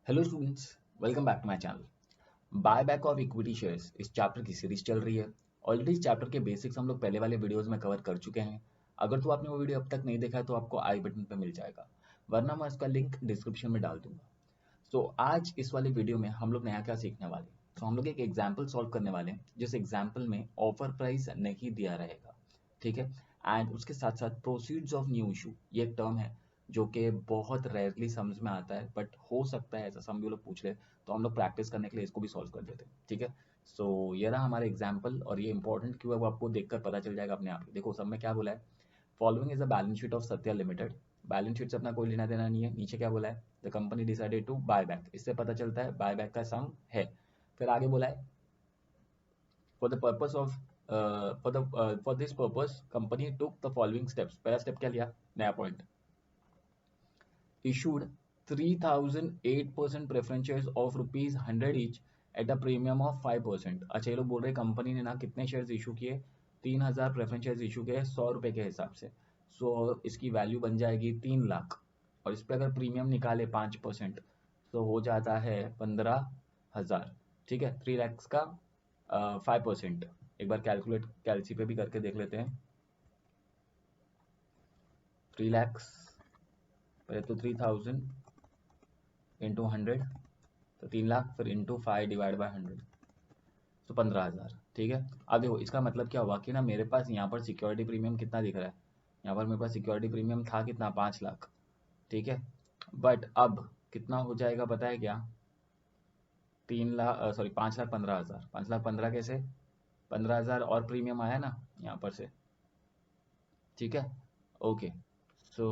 Hello students, welcome back to my channel. Buy back of equity shares इस chapter की series चल रही है। ऑलरेडी इस चैप्टर के बेसिक्स हम लोग पहले वाले वीडियोस में कवर कर चुके हैं। अगर तो आपने वो वीडियो अब तक नहीं देखा है तो आपको आई बटन पे मिल जाएगा, वरना मैं उसका लिंक डिस्क्रिप्शन में डाल दूंगा। सो आज इस वाले वीडियो में हम लोग नया क्या सीखने वाले हैं। तो हम लोग एक एग्जाम्पल सॉल्व करने वाले हैं जिस एग्जाम्पल में ऑफर प्राइस नहीं दिया रहेगा, ठीक है। एंड उसके साथ साथ प्रोसीड्स ऑफ न्यू इशू, ये एक टर्म है जो कि बहुत रेयरली समझ में आता है, बट हो सकता है ऐसा सम भी लोग पूछ ले, तो हम लोग प्रैक्टिस करने के लिए इसको भी सॉल्व कर देते हैं, ठीक है। सो ये रहा हमारा एग्जाम्पल, और ये इंपॉर्टेंट क्यों है वो आपको देखकर पता चल जाएगा अपने आप ही। देखो सब में क्या बोला है, following is a balance sheet of Satya limited. Balance sheet से अपना कोई लेना देना नहीं है। नीचे क्या बोला है, the company decided to buy back, इससे पता चलता है बाय बैक का सम है। फिर आगे बोला है for the purpose of for this purpose company took the following steps. पहला स्टेप क्या लिया, नया point, issued 3008% preference shares of rupees 100 each at a premium of 5%। अच्छा, ये लोग बोल रहे कंपनी ने ना कितने शेयर्स इशू किए, 3000 प्रेफरेंस शेयर्स इशू किए 100 रुपए के हिसाब से। सो इसकी वैल्यू बन जाएगी 3 लाख, और इस पर अगर प्रीमियम निकाले 5% तो हो जाता है 15,000, ठीक है। 3 लैक्स का 5%, एक बार कैलकुलेट कैलसी पे भी करके देख लेते हैं। 3 लैक्स, पहले तो 3000 इंटू 100, तो 3 लाख, फिर इंटू 5/100, तो 15,000, ठीक है। अब देखो इसका मतलब क्या हुआ कि ना मेरे पास यहाँ पर सिक्योरिटी प्रीमियम कितना दिख रहा है, यहाँ पर मेरे पास सिक्योरिटी प्रीमियम था कितना, 5 लाख, ठीक है। बट अब कितना हो जाएगा पता है क्या, 3 लाख सॉरी 5,15,000, 5,15,000 कैसे, 15,000 और प्रीमियम आया ना यहाँ पर से, ठीक है। ओके, सो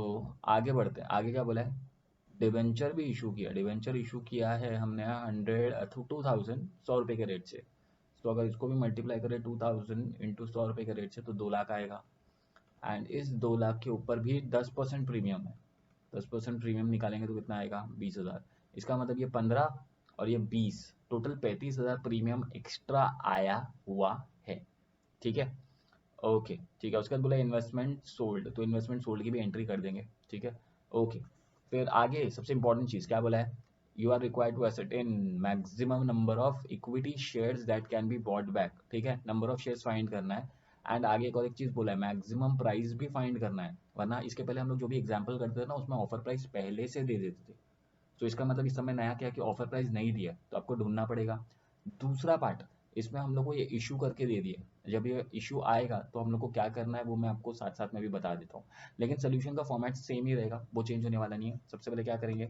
आगे बढ़ते हैं। आगे क्या बोला है, डिवेंचर भी इशू किया, डिवेंचर इशू किया है हमने 2,000 100 रुपये के रेट से। तो अगर इसको भी मल्टीप्लाई करें 2,000 इंटू 100 रुपये के रेट से तो 2 लाख आएगा। एंड इस 2 लाख के ऊपर भी 10% प्रीमियम है, 10% प्रीमियम निकालेंगे तो कितना आएगा, 20,000। इसका मतलब ये 15 और ये 20, टोटल 35,000 प्रीमियम एक्स्ट्रा आया हुआ है, ठीक है। ओके, ठीक है। उसके बाद बोला इन्वेस्टमेंट सोल्ड, तो इन्वेस्टमेंट सोल्ड की भी एंट्री कर देंगे, ठीक है। ओके, फिर आगे सबसे इंपॉर्टेंट चीज़ क्या बोला है, you are required to ascertain maximum number of equity shares that can be bought back, ठीक है। नंबर ऑफ शेयर्स फाइंड करना है। एंड आगे एक और एक चीज़ बोला है, मैक्सिमम प्राइस भी फाइंड करना है, वरना इसके पहले हम लोग जो भी एग्जाम्पल करते थे ना उसमें ऑफर प्राइस पहले से दे देते थे। तो इसका मतलब इस समय नया क्या है कि ऑफर प्राइस नहीं दिया तो आपको ढूंढना पड़ेगा। दूसरा पार्ट, इसमें हम लोग को ये इशू करके दे दिए, जब ये इशू आएगा तो हम लोग को क्या करना है वो मैं आपको साथ साथ में भी बता देता हूँ। लेकिन सोल्यूशन का फॉर्मेट सेम ही रहेगा, वो चेंज होने वाला नहीं है। सबसे पहले क्या करेंगे,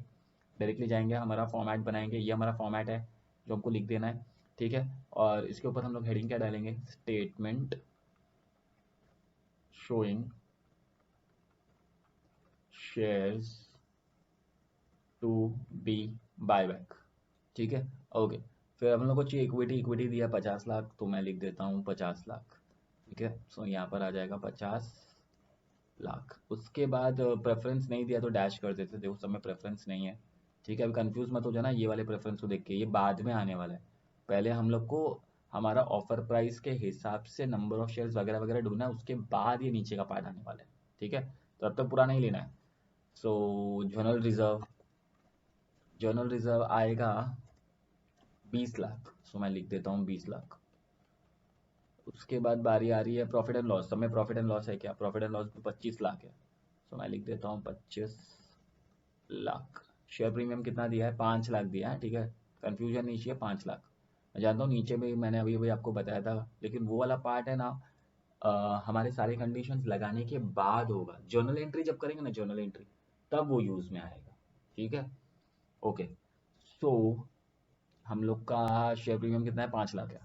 डायरेक्टली जाएंगे, हमारा फॉर्मेट बनाएंगे, ये हमारा फॉर्मेट है जो हमको लिख देना है, ठीक है। और इसके ऊपर हम लोग हेडिंग क्या डालेंगे, statement showing shares to be buyback, ठीक है। ओके, फिर हम लोग को चाहिए इक्विटी, इक्विटी दिया 50 लाख, तो मैं लिख देता हूँ 50 लाख, ठीक है। सो यहाँ पर आ जाएगा 50 लाख। उसके बाद प्रेफरेंस नहीं दिया तो डैश कर देते, देखो सब में प्रेफरेंस नहीं है, ठीक है। अभी कंफ्यूज मत हो जाना ये वाले प्रेफरेंस को देख के, ये बाद में आने वाला है। पहले हम लोग को हमारा ऑफर प्राइस के हिसाब से नंबर ऑफ शेयर्स वगैरह वगैरह ढूंढना है, उसके बाद ये नीचे का पार्ट आने वाला है, ठीक है। तो अब तक पूरा नहीं लेना है। सो जनरल रिजर्व, जनरल रिजर्व आएगा 20 लाख, सो मैं लिख देता हूँ 20 लाख। उसके बाद बारी आ रही है प्रॉफिट एंड लॉस, सब में प्रॉफिट एंड लॉस है क्या, प्रॉफिट एंड लॉस 25 लाख है, सो मैं लिख देता हूँ 25 लाख। शेयर प्रीमियम कितना दिया है, 5 लाख दिया है, ठीक है। कंफ्यूजन नहीं चाहिए, 5 लाख। मैं जानता हूँ नीचे में मैंने अभी अभी आपको बताया था, लेकिन वो वाला पार्ट है ना, हमारे सारे कंडीशंस लगाने के बाद होगा, जर्नल एंट्री जब करेंगे ना, जर्नल एंट्री तब वो यूज में आएगा, ठीक है। ओके, सो हम लोग का शेयर प्रीमियम कितना है, 5 लाख है।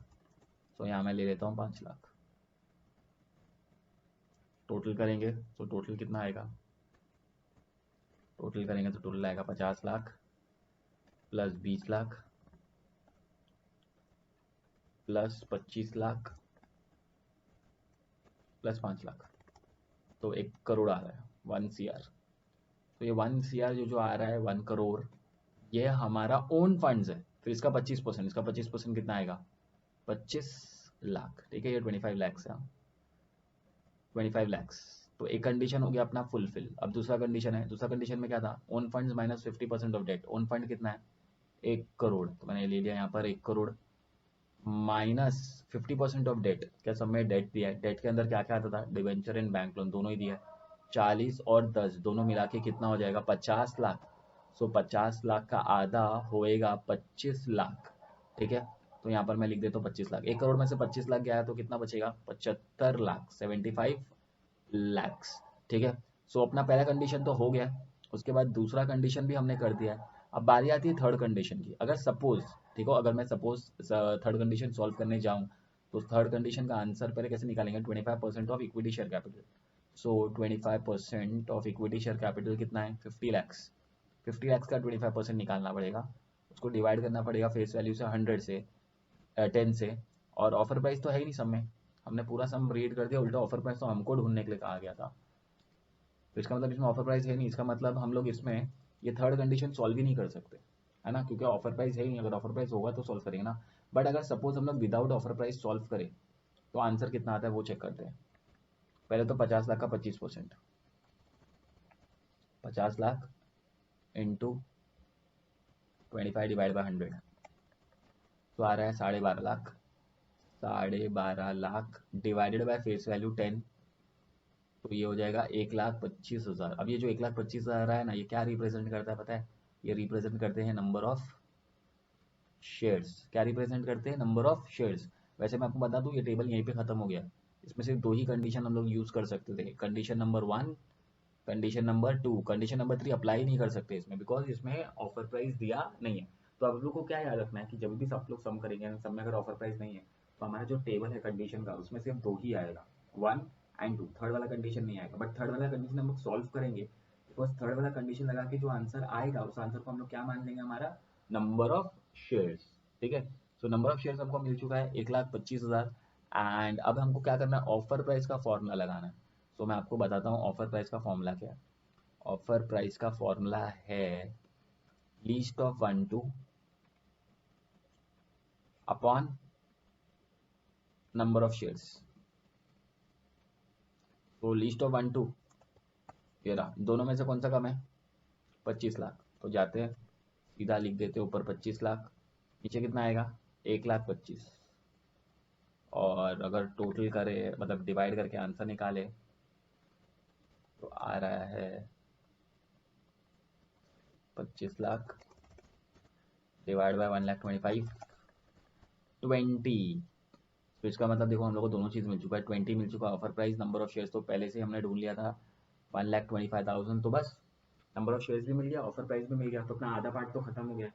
तो यहाँ मैं ले लेता हूँ 5 लाख, टोटल करेंगे तो टोटल कितना आएगा, टोटल करेंगे तो टोटल आएगा 50 lakh plus 20 lakh plus 25 lakh plus 5 lakh, तो 1 करोड़ आ रहा है, 1 CR। तो ये 1 CR जो जो आ रहा है, 1 करोड़, ये हमारा ओन फंड्स है। फिर इसका 25%, इसका 25% कितना आएगा, 25 लाख, ठीक है। ये 25 लैक्स है, 25 लैक्स। तो एक कंडीशन हो गया अपना फुलफिल। अब दूसरा कंडीशन है, दूसरा कंडीशन में क्या था, own funds minus 50% of debt. Own fund कितना है, 1 करोड़, तो मैंने ले लिया यहाँ पर 1 करोड़ माइनस 50% ऑफ डेट। क्या सब में डेट दिया है? डेट के अंदर क्या क्या आता था? डिवेंचर एंड बैंक लोन दोनों ही दिया है। 40 और 10 दोनों मिला के कितना हो जाएगा? 50 लाख। सो 50 लाख का आधा होएगा 25 लाख। ठीक है, तो यहाँ पर मैं लिख देता हूँ 25 लाख। 1 करोड़ में से 25 लाख गया तो कितना बचेगा? 75 लाख, 75 लैक्स। ठीक है, सो अपना पहला कंडीशन तो हो गया। उसके बाद दूसरा कंडीशन भी हमने कर दिया है। अब बारी आती है थर्ड कंडीशन की। अगर सपोज, ठीक हो, अगर मैं सपोज थर्ड कंडीशन सॉल्व करने जाऊँ तो थर्ड कंडीशन का आंसर पहले कैसे निकालेंगे? 25% of equity share capital. So 25% of equity share capital कितना है? 50 लैक्स। 50 लैक्स का 25% निकालना पड़ेगा। उसको डिवाइड करना पड़ेगा फेस वैल्यू से 100 से 10 से। और ऑफर प्राइस तो है ही नहीं सम में, हमने पूरा सम रीड कर दिया। उल्टा ऑफर प्राइस तो हमको ढूंढने के लिए कहा गया था, तो इसका मतलब इसमें ऑफर प्राइस है नहीं। इसका मतलब हम लोग इसमें ये थर्ड कंडीशन सॉल्व ही नहीं कर सकते, है ना, क्योंकि ऑफर प्राइस है ही नहीं। अगर ऑफर प्राइस होगा तो सॉल्व करेंगे ना। बट अगर सपोज हम लोग विदाउट ऑफर प्राइस सॉल्व करें तो आंसर कितना आता है वो चेक करते हैं। पहले तो 50 लाख का 25%, 50 लाख इंटू 25 डिवाइड बाई 100, तो आ रहा है 12.5 lakh. 12.5 lakh divided by face value 10, तो ये हो जाएगा 1,25,000। अब ये जो 1,25,000 है ना, ये क्या रिप्रेजेंट करता है पता है? ये रिप्रेजेंट करते हैं नंबर ऑफ शेयर्स। क्या रिप्रेजेंट करते हैं? Number of shares. वैसे मैं आपको बता दूं ये टेबल यहीं पे खत्म हो गया। इसमें सिर्फ दो ही कंडीशन हम लोग यूज कर सकते थे, condition number 1, condition number 2। Condition number 3 apply नहीं कर सकते इसमें, बिकॉज इसमें ऑफर प्राइस दिया नहीं है। तो आप लोग को क्या याद रखना है कि जब भी सब लोग सम करेंगे, सम में अगर ऑफर प्राइस नहीं है तो हमारा जो टेबल है कंडीशन का उसमें सिर्फ दो ही आएगा, 1 एंड 2। थर्ड वाला कंडीशन नहीं आएगा। बट थर्ड वाला कंडीशन हम लोग सॉल्व करेंगे, बिकॉज थर्ड वाला कंडीशन लगा के जो आंसर आएगा उस आंसर को हम लोग क्या मान लेंगे? हमारा नंबर ऑफ शेयर्स। ठीक है, सो नंबर ऑफ शेयर्स हमको मिल चुका है 1,25,000। एंड अब हमको क्या करना है? ऑफर प्राइस का फॉर्मूला लगाना है। तो मैं आपको बताता हूँ ऑफर प्राइस का फॉर्मूला क्या है। ऑफर प्राइस का फॉर्मूला है least of 1 2 upon number of shares. तो लीस्ट ऑफ 1 2 ये रहा, दोनों में से कौन सा कम है? 25 लाख। तो जाते हैं सीधा लिख देते हैं ऊपर 25 लाख, नीचे कितना आएगा? 1,25,000। और अगर टोटल करे मतलब डिवाइड करके आंसर निकाले तो आ रहा है 25 लाख डिवाइड बाय 1,25,000 20। तो इसका मतलब देखो हम लोग को दोनों चीज़ मिल चुका है, 20 मिल चुका है। Offer price, number of shares तो पहले से हमने ढूंढ लिया था 1,25,000, तो बस नंबर ऑफ शेयर्स भी मिल गया, ऑफर प्राइस भी मिल गया, तो अपना आधा पार्ट तो खत्म हो गया।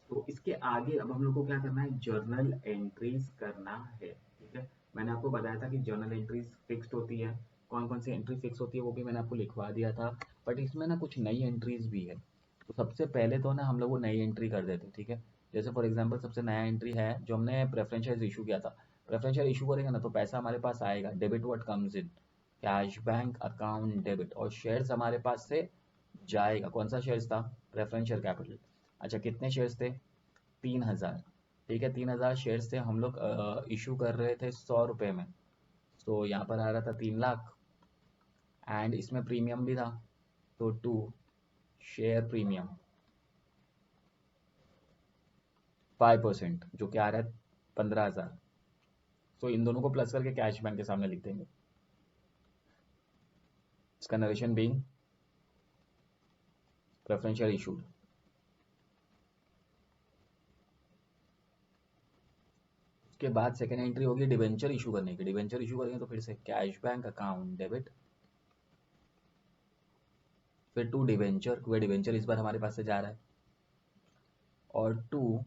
तो इसके आगे अब हम लोग को क्या करना है? जर्नल एंट्रीज करना है। ठीक है, मैंने आपको बताया था कि जर्नल एंट्रीज फिक्स्ड होती है। कौन कौन सी एंट्री फिक्स होती है वो भी मैंने आपको लिखवा दिया था। बट इसमें ना कुछ नई एंट्रीज भी है। तो सबसे पहले तो ना हम लोग वो नई एंट्री कर देते हैं। ठीक है, जैसे फॉर एग्जांपल सबसे नया एंट्री है जो हमने प्रेफरेंस शेयर इशू किया था। प्रेफरेंस शेयर इशू करेंगे ना तो पैसा हमारे पास आएगा, debit what comes in, cash bank account debit, और शेयर्स हमारे पास से जाएगा। कौन सा शेयर्स था? Preference share capital. अच्छा, कितने शेयर्स थे? 3,000। ठीक है, 3,000 शेयर से हम लोग इशू कर रहे थे 100 रुपये में। तो यहाँ पर आ रहा था 3 लाख, एंड इसमें प्रीमियम भी था, तो 2 शेयर प्रीमियम 5%, जो कि आ रहा है 15,000। तो इन दोनों को प्लस करके कैश बैंक के सामने लिख देंगे। इसका narration being preference share issued. उसके बाद सेकेंड एंट्री होगी डिवेंचर इशू करने की। डिवेंचर इशू करेंगे तो फिर से कैश बैंक अकाउंट डेबिट, फिर 2 डिवेंचर, क्योंकि डिवेंचर इस बार हमारे पास से जा रहा है, और 2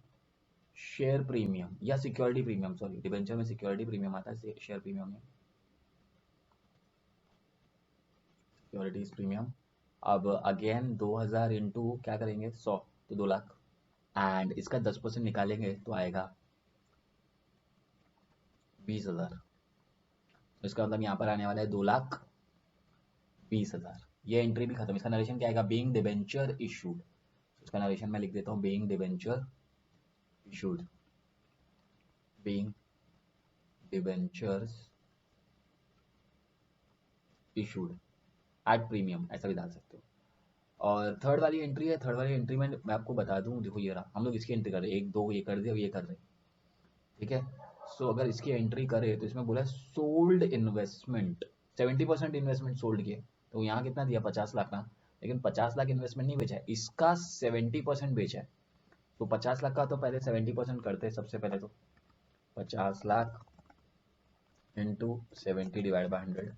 शेयर प्रीमियम या सिक्योरिटी प्रीमियम। सॉरी, डिवेंचर में सिक्योरिटी प्रीमियम आता है, शेयर प्रीमियम में सिक्योरिटीज प्रीमियम। अब अगेन 2,000 इंटू क्या करेंगे? 100, तो 2 लाख। एंड इसका 10% निकालेंगे तो आएगा 20,000। तो इसका मतलब यहाँ पर आने वाला है 2,20,000। ये एंट्री भी खत्म। इसका नरेशन क्या आएगा? Being debenture issued. इसका नरेशन मैं लिख देता हूँ being debenture issued, being debentures issued at premium, ऐसा भी डाल सकते हो। और थर्ड वाली एंट्री है, थर्ड वाली एंट्री में मैं आपको बता दूं, देखो ये रहा, हम लोग इसकी एंट्री कर रहे हैं, एक दो ये कर दे और ये कर रहे, ठीक है। सो अगर इसकी एंट्री करे तो इसमें बोला सोल्ड इन्वेस्टमेंट, 70% इन्वेस्टमेंट सोल्ड किए, तो यहाँ कितना दिया 50 लाख ना, लेकिन 50 लाख इन्वेस्टमेंट नहीं बेचा है, इसका 70% बेचा है। तो 50 लाख का तो पहले 70% करते हैं सबसे पहले, तो 50 लाख इंटू 70/100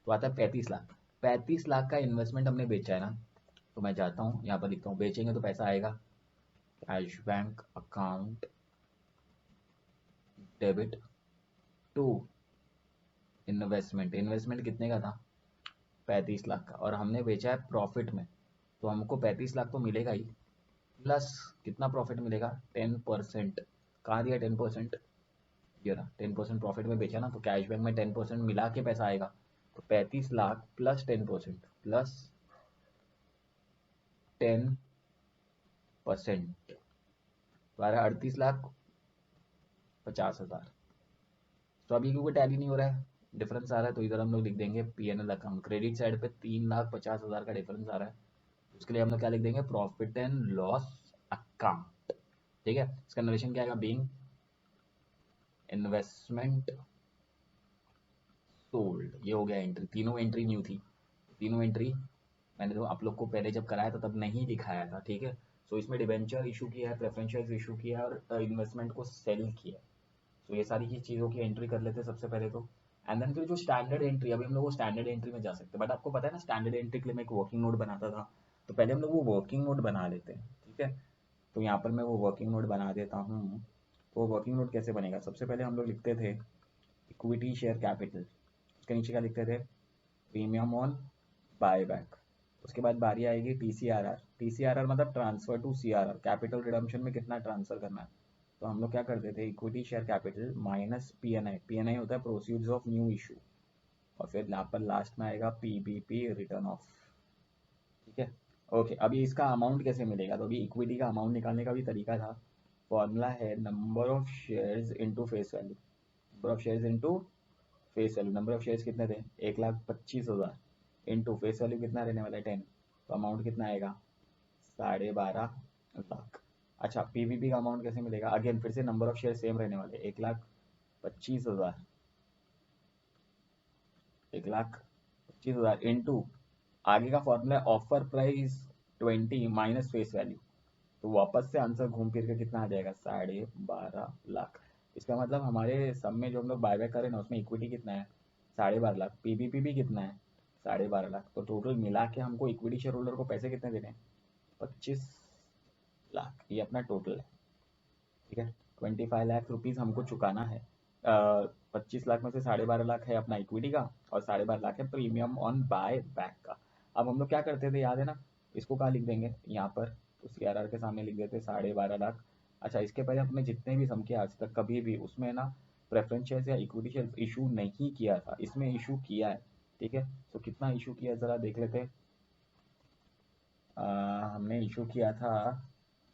तो आता है 35 लाख। 35 लाख का इन्वेस्टमेंट हमने बेचा है ना, तो मैं जाता हूँ यहाँ पर लिखता हूँ, बेचेंगे तो पैसा आएगा cash bank account debit to investment. Investment कितने का था 35 लाख का, और हमने बेचा है प्रॉफिट में, तो हमको 35 लाख तो मिलेगा ही, प्लस कितना प्रॉफिट मिलेगा 10%। कहाँ दिया 10%, ये रहा 10% प्रॉफिट में बेचा ना, तो कैश बैंक में 10% मिला के पैसा आएगा, तो 35 लाख प्लस 10% प्लस 10%, तो 38,50,000। तो अभी क्योंकि टैली नहीं हो रहा है, डिफरेंस आ रहा है, तो इधर हम लोग लिख देंगे पीएनएल अकाउंट, क्रेडिट साइड पे 3,50,000 का डिफरेंस आ रहा है, उसके लिए हम लोग क्या लिख देंगे प्रॉफिट एंड लॉस अकाउंट, ठीक है। इसका नरेशन क्या आएगा, बीइंग इन्वेस्टमेंट सोल्ड, ये हो गया एंट्री, तीनों एंट्री न्यू थी, तीनों एंट्री मैंने तो आप लोग को पहले जब कराया था तब नहीं दिखाया था, ठीक है। सो इसमें डिबेंचर इशू किया है, प्रेफरेंशियल इशू किया है, और इन्वेस्टमेंट को सेल किया है। सो ये सारी ही चीज़ों की एंट्री कर लेते हैं सबसे पहले तो, एंड देन फिर जो स्टैंडर्ड एंट्री, अभी हम लोग वो स्टैंडर्ड एंट्री में जा सकते हैं, बट आपको पता है ना स्टैंडर्ड एंट्री के लिए मैं एक वर्किंग नोट बनाता था, तो पहले हम लोग वो वर्किंग नोट बना लेते हैं, ठीक है। तो यहाँ पर मैं वो वर्किंग नोट बना देता हूँ। तो वो वर्किंग नोट कैसे बनेगा, सबसे पहले हम लोग लिखते थे इक्विटी शेयर कैपिटल, उसके नीचे क्या लिखते थे प्रीमियम ऑन बाय बैक। उसके बाद बारी आएगी टीसीआरआर, टीसीआरआर मतलब transfer to CRR, capital redemption में कितना ट्रांसफर करना है, तो हम लोग क्या करते थे equity share capital minus PNI, PNI होता है प्रोसीड्स ऑफ न्यू इशू, और फिर यहाँ पर लास्ट में आएगा पीबीपी रिटर्न ऑफ, ठीक है। ओके, अभी इसका अमाउंट कैसे मिलेगा, तो अभी इक्विटी का अमाउंट निकालने का भी तरीका था, फॉर्मूला है number of shares into face value, number of shares into face value, number of shares कितने थे 1,25,000 इनटू फेस वैल्यू कितना रहने वाला है 10, तो अमाउंट कितना आएगा 12.5 लाख। अच्छा, पीवीपी का अमाउंट कैसे मिलेगा, अगेन फिर से नंबर ऑफ शेयर सेम रहने वाले 1,25,000, 1,25,000 इंटू आगे का फॉर्मूला है offer price 20 minus face value, तो वापस से आंसर घूम फिर के कितना आ जाएगा 12.5 लाख। इसका मतलब हमारे सब में जो हम लोग बायबैक करें ना उसमें इक्विटी कितना है 12.5 लाख, पीबीपी भी कितना है 12.5 लाख, तो टोटल मिला के हमको इक्विटी शेयर होल्डर को पैसे कितने देने हैं 25 लाख, ये अपना टोटल है, ठीक है। 25 लाख रुपीज़ हमको चुकाना है, 25 लाख में से 12.5 लाख है अपना इक्विटी का, और 12.5 लाख है प्रीमियम ऑन बाय बैक का। अब हम लोग क्या करते थे याद है ना, इसको कहाँ लिख देंगे यहाँ पर, तो सीआरआर के सामने लिख देते 12.5 लाख। अच्छा, इसके पहले हमने जितने भी सम किया आज तक कभी भी उसमें ना प्रेफरेंस शेयर्स या इक्विटी शेयर्स इशू नहीं किया था, इसमें इशू किया है, ठीक है। तो कितना इशू किया ज़रा देख लेते हैं, हमने इशू किया था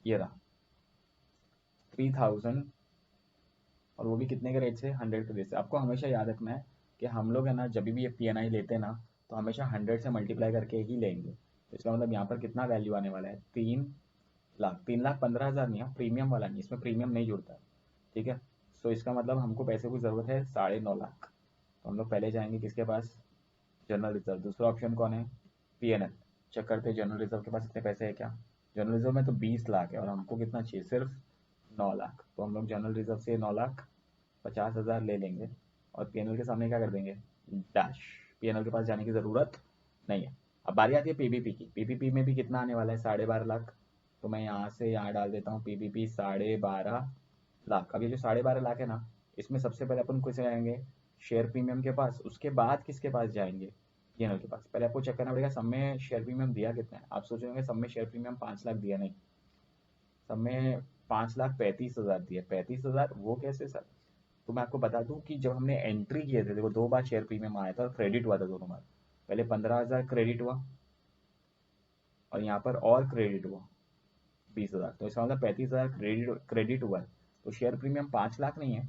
ये रहा 3,000, और वो भी कितने के रेट से 100 के रेट से। आपको हमेशा याद रखना है कि हम लोग है ना जब भी ये पीएनआई लेते हैं ना तो हमेशा 100 से मल्टीप्लाई करके ही लेंगे, तो इसका मतलब यहाँ पर कितना वैल्यू आने वाला है 3 लाख, 3,15,000 नहीं है, प्रीमियम वाला नहीं, इसमें प्रीमियम नहीं जुड़ता, ठीक है। सो इसका मतलब हमको पैसे की ज़रूरत है 9.5 लाख, तो हम लोग पहले जाएंगे किसके पास जनरल रिजर्व, दूसरा ऑप्शन कौन है पीएनएल, चेक करते हैं जनरल रिजर्व के पास इतने पैसे है क्या, जनरल रिजर्व में तो 20 लाख है और हमको कितना चाहिए सिर्फ 9 लाख, तो हम लोग जनरल रिजर्व से 9,50,000 ले लेंगे, और पीएनएल के सामने क्या कर देंगे डैश, पीएनएल के पास जाने की ज़रूरत नहीं है। अब बारी आती है पीबीपी की, पीबीपी में भी कितना आने वाला है 12.5 लाख, तो मैं यहाँ से यहाँ डाल देता हूँ पीबीपी 12.5 लाख। अब ये जो 12.5 लाख है ना, इसमें सबसे पहले अपन किसे जाएंगे शेयर प्रीमियम के पास, उसके बाद किसके पास जाएंगे पीएनएल के पास। पहले आपको चेक करना पड़ेगा सब में शेयर प्रीमियम दिया कितना है, आप सोच रहे होंगे सब में शेयर प्रीमियम 5 लाख दिया, नहीं, सब में 5,35,000 दिया, 35,000 वो कैसे सर, तो मैं आपको बता दूं कि जब हमने एंट्री किए थे देखो 2 बार शेयर प्रीमियम आया था और क्रेडिट हुआ था दोनों बार, पहले 15,000 क्रेडिट हुआ और यहाँ पर और क्रेडिट हुआ 20,000, तो इसका मतलब 35,000 क्रेडिट हुआ है, तो शेयर प्रीमियम 5 लाख नहीं है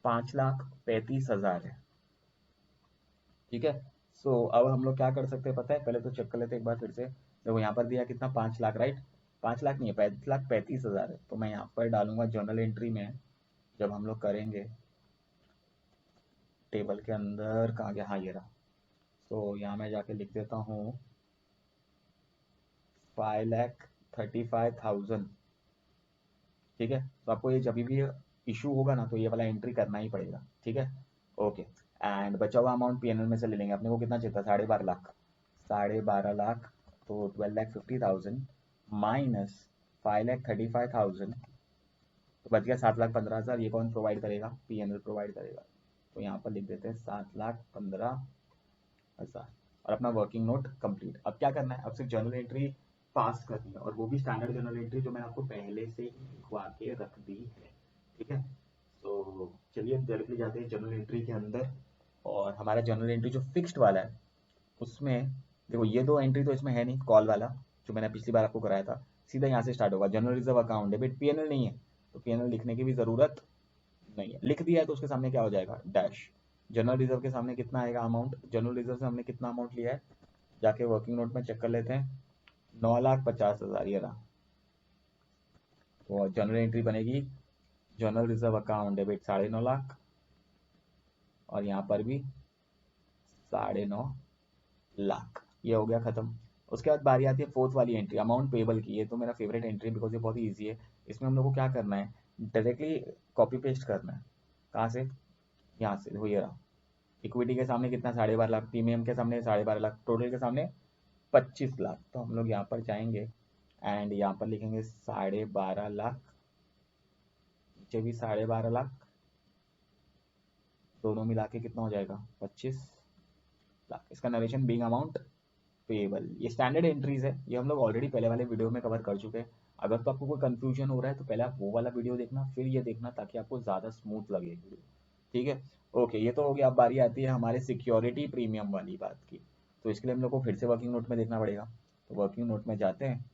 5,35,000 है, ठीक है। सो अब हम लोग क्या कर सकते हैं पता है, पहले तो चेक कर लेते हैं एक बार फिर से, देखो यहाँ पर दिया कितना, 5 लाख, राइट? 5 लाख नहीं है, 5,35,000 है। तो मैं यहाँ पर डालूंगा जर्नल एंट्री में, जब हम लोग करेंगे टेबल के अंदर, कहाँ गया, हाँ ये रहा। तो यहाँ मैं जाके लिख देता हूँ 5,35,000, ठीक है? तो आपको ये जब भी इशू होगा ना, तो ये वाला एंट्री करना ही पड़ेगा, ठीक है? ओके। एंड बचा हुआ अमाउंट पीएनएल में से ले लेंगे। अपने को कितना चाहिए था, 12.5 लाख, 12.5 लाख। तो 12,50,000 माइनस 5,35,000, तो बच गया 7,15,000। ये कौन प्रोवाइड करेगा, पीएनएल प्रोवाइड करेगा। तो यहाँ पर लिख देते हैं 7,15,000 और अपना वर्किंग नोट कंप्लीट। अब क्या करना है, अब सिर्फ जर्नल एंट्री पास करनी है, और वो भी स्टैंडर्ड जर्नल एंट्री जो मैंने आपको पहले से ही लिखवा के रख दी है, ठीक है? तो चलिए डायरेक्टली जाते हैं जर्नल एंट्री के अंदर। और हमारा जर्नल एंट्री जो फिक्स्ड वाला है, उसमें देखो ये दो एंट्री तो इसमें है नहीं, कॉल वाला जो मैंने पिछली बार आपको कराया था, सीधा यहाँ से स्टार्ट होगा। जनरल रिजर्व अकाउंट है, बट पीएनएल नहीं है, तो पीएनएल लिखने की भी ज़रूरत नहीं है। लिख दिया है तो उसके सामने क्या हो जाएगा, डैश। जनरल रिजर्व के सामने कितना आएगा अमाउंट, जनरल रिजर्व से हमने कितना अमाउंट लिया है, जाके वर्किंग नोट में चेक कर लेते हैं, 9,50,000 ये रहा। तो जनरल एंट्री बनेगी, general reserve account debit 9.5 lakh, और यहाँ पर भी 9.5 लाख। ये हो गया खत्म। उसके बाद बारी आती है फोर्थ वाली एंट्री, अमाउंट पेबल की। ये तो मेरा फेवरेट एंट्री, बिकॉज ये बहुत ही ईजी है। इसमें हम लोग को क्या करना है, डायरेक्टली कॉपी पेस्ट करना है। कहाँ से, यहाँ से। देखो ये रहा, इक्विटी के सामने कितना, 12.5 लाख, प्रीमियम के सामने 12.5 लाख, टोटल के सामने 25 लाख। तो हम लोग यहाँ पर जाएंगे एंड यहाँ पर लिखेंगे 12.5 लाख, नीचे भी 12.5 लाख, दोनों मिला के कितना हो जाएगा, 25 लाख। इसका नरेशन बीइंग अमाउंट पेबल। ये स्टैंडर्ड एंट्रीज है, ये हम लोग ऑलरेडी पहले वाले वीडियो में कवर कर चुके हैं। अगर तो आपको कोई कंफ्यूजन हो रहा है तो पहले आप वो वाला वीडियो देखना, फिर ये देखना, ताकि आपको ज़्यादा स्मूथ लगे वीडियो, ठीक है? ओके, ये तो हो गया। अब बारी आती है हमारे सिक्योरिटी प्रीमियम वाली बात की। तो इसके लिए हम लोग को फिर से वर्किंग नोट में देखना पड़ेगा। तो वर्किंग नोट में जाते हैं,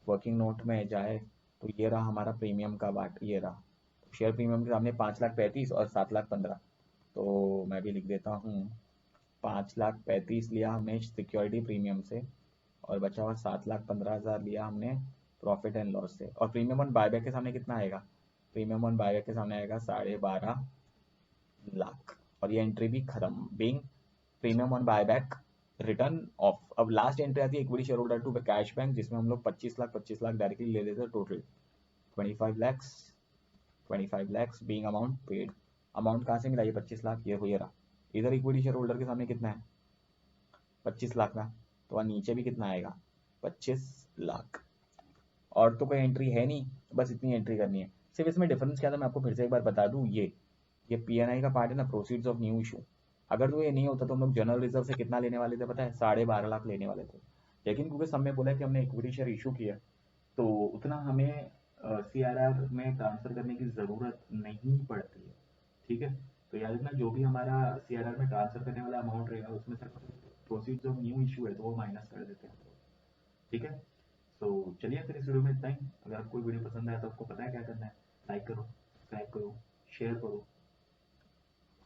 वर्किंग नोट में जाए तो ये रहा हमारा प्रीमियम का बाट, ये रहा। शेयर प्रीमियम के सामने 5,35,000 और 7,15,000। तो मैं भी लिख देता हूँ 5,35,000 लिया हमने सिक्योरिटी प्रीमियम से, और बचा हुआ 7,15,000 लिया हमने प्रॉफिट एंड लॉस से। और प्रीमियम ऑन बायबैक के सामने कितना आएगा, प्रीमियम ऑन बायबैक के सामने आएगा 12.5 लाख। और ये एंट्री भी खत्म, being premium on buyback return off. अब लास्ट एंट्री आती है equity share holder to cash bank, जिसमें हम लोग 25 लाख डायरेक्टली ले लेते हैं। Total 25 lakhs, 25 lakhs being amount paid. Amount कहाँ से मिला, ये 25 लाख, ये हो ये रहा। इधर इक्विटी शेयर होल्डर के सामने कितना है, 25 लाख ना, तो वहाँ नीचे भी कितना आएगा, 25 लाख। और तो कोई एंट्री है नहीं, बस इतनी एंट्री करनी है। सिर्फ इसमें डिफरेंस क्या था, मैं आपको फिर से एक बार बता दूं, ये पीएनआई का पार्ट है ना, प्रोसीड्स ऑफ न्यू इशू। अगर तो ये नहीं होता तो हम लोग जनरल रिजर्व से कितना लेने वाले थे पता है, 12.5 लाख लेने वाले थे। लेकिन क्योंकि सबने बोला कि हमने इक्विटी शेयर इशू किया, तो उतना हमें सीआरआर में ट्रांसफर करने की ज़रूरत नहीं पड़ती है, ठीक है? तो याद रखना, जो भी हमारा सीआरआर में ट्रांसफर करने वाला अमाउंट रहेगा, उसमें से प्रोसीड्स ऑफ न्यू इशू है तो वो माइनस कर देते हैं, ठीक है? तो चलिए फिर इस वीडियो में इतना ही। अगर आपको वीडियो पसंद आया तो आपको पता है क्या करना है, लाइक करो, सब्सक्राइब करो, शेयर करो,